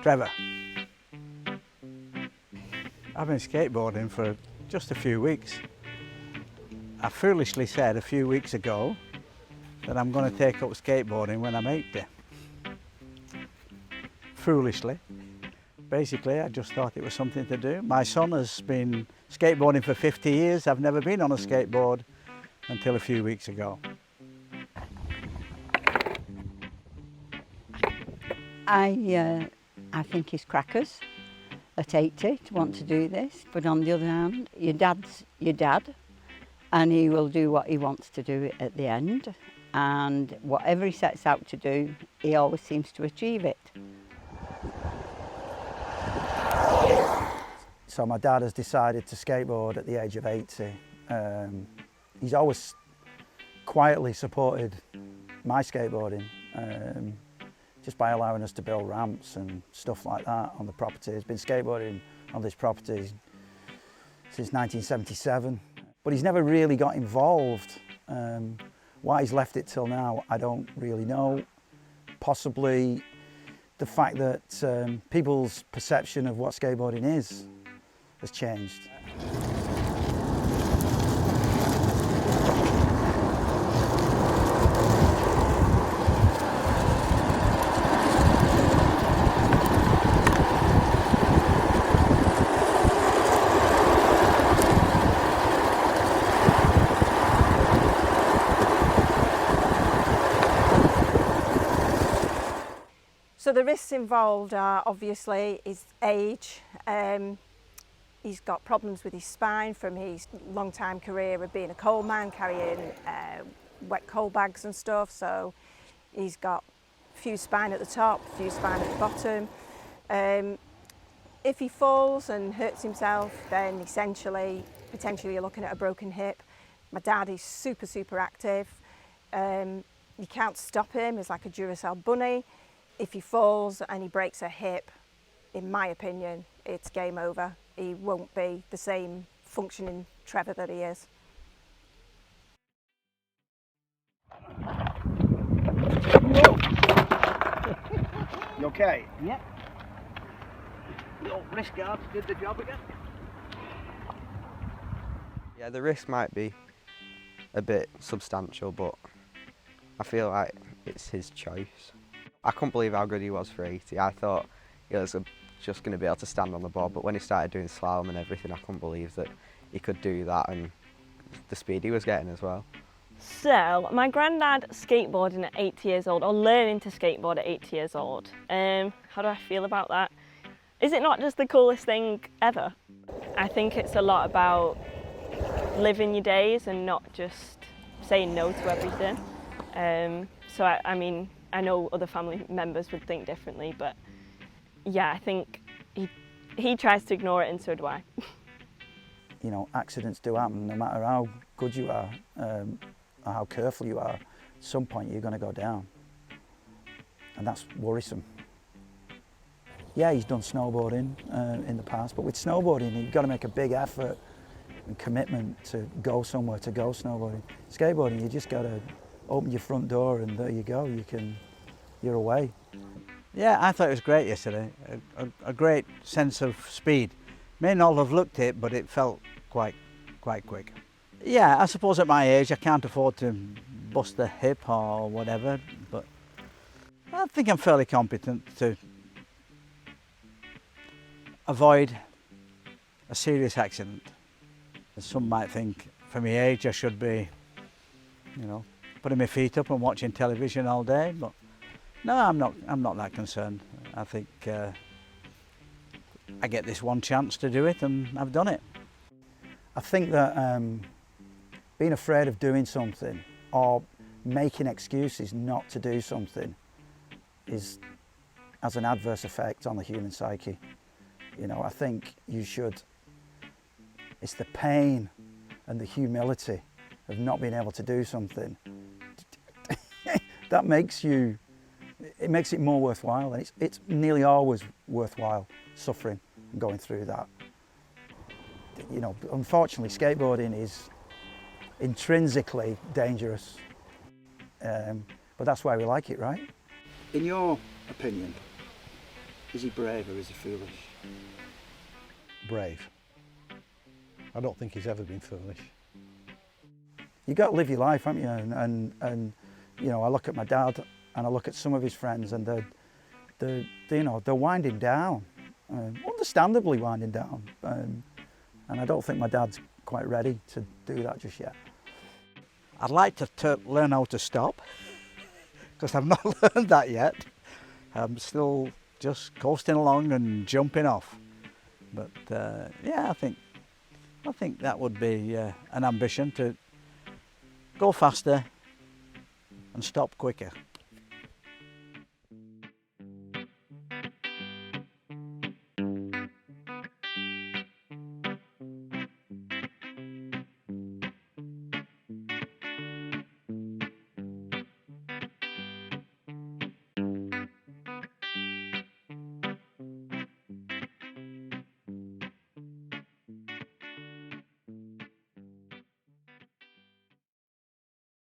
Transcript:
Trevor. I've been skateboarding for just a few weeks. I foolishly said a few weeks ago that I'm going to take up skateboarding when I'm 80. Foolishly. Basically, I just thought it was something to do. My son has been skateboarding for 50 years. I've never been on a skateboard until a few weeks ago. I think he's crackers at 80 to want to do this, but on the other hand, your dad's your dad, and he will do what he wants to do at the end, and whatever he sets out to do, he always seems to achieve it. So my dad has decided to skateboard at the age of 80. He's always quietly supported my skateboarding, just by allowing us to build ramps and stuff like that on the property. He's been skateboarding on this property since 1977, but he's never really got involved. Why he's left it till now, I don't really know. Possibly the fact that people's perception of what skateboarding is has changed. So the risks involved are obviously his age. He's got problems with his spine from his long-time career of being a coal man, carrying wet coal bags and stuff. So he's got fused spine at the top, fused spine at the bottom. If he falls and hurts himself, then essentially, potentially you're looking at a broken hip. My dad is super active. You can't stop him, he's like a Duracell bunny. If he falls and he breaks a hip, in my opinion, it's game over. He won't be the same functioning Trevor that he is. You okay? Yeah. Your wrist guards did the job again. Yeah, the risk might be a bit substantial, but I feel like it's his choice. I couldn't believe how good he was for 80. I thought he was just going to be able to stand on the board, but when he started doing slalom and everything, I couldn't believe that he could do that and the speed he was getting as well. So, my granddad skateboarding at 80 years old, or learning to skateboard at 80 years old. How do I feel about that? Is it not just the coolest thing ever? I think it's a lot about living your days and not just saying no to everything. I mean, I know other family members would think differently, but yeah, I think he tries to ignore it, and so do I. You know, accidents do happen, no matter how good you are or how careful you are. At some point you're going to go down, and that's worrisome. Yeah, he's done snowboarding in the past, but with snowboarding you've got to make a big effort and commitment to go somewhere, to go snowboarding. Skateboarding, you just got to open your front door and there you go, you're away. Yeah, I thought it was great yesterday. A great sense of speed. May not have looked it, but it felt quite quick. Yeah, I suppose at my age I can't afford to bust a hip or whatever, but I think I'm fairly competent to avoid a serious accident. Some might think for my age I should be, you know, putting my feet up and watching television all day, but no, I'm not that concerned. I think I get this one chance to do it and I've done it. I think that being afraid of doing something or making excuses not to do something has an adverse effect on the human psyche. You know, I think you should, it's the pain and the humility of not being able to do something that makes it more worthwhile, and it's nearly always worthwhile suffering and going through that. You know, unfortunately skateboarding is intrinsically dangerous, but that's why we like it, right? In your opinion, Is he brave or is he foolish? Brave. I don't think he's ever been foolish. You got to live your life, haven't you? And you know, I look at my dad and I look at some of his friends, and they're winding down, understandably winding down. And I don't think my dad's quite ready to do that just yet. I'd like to learn how to stop, because I've not learned that yet. I'm still just coasting along and jumping off. But yeah, I think that would be an ambition, to go faster and stop quicker.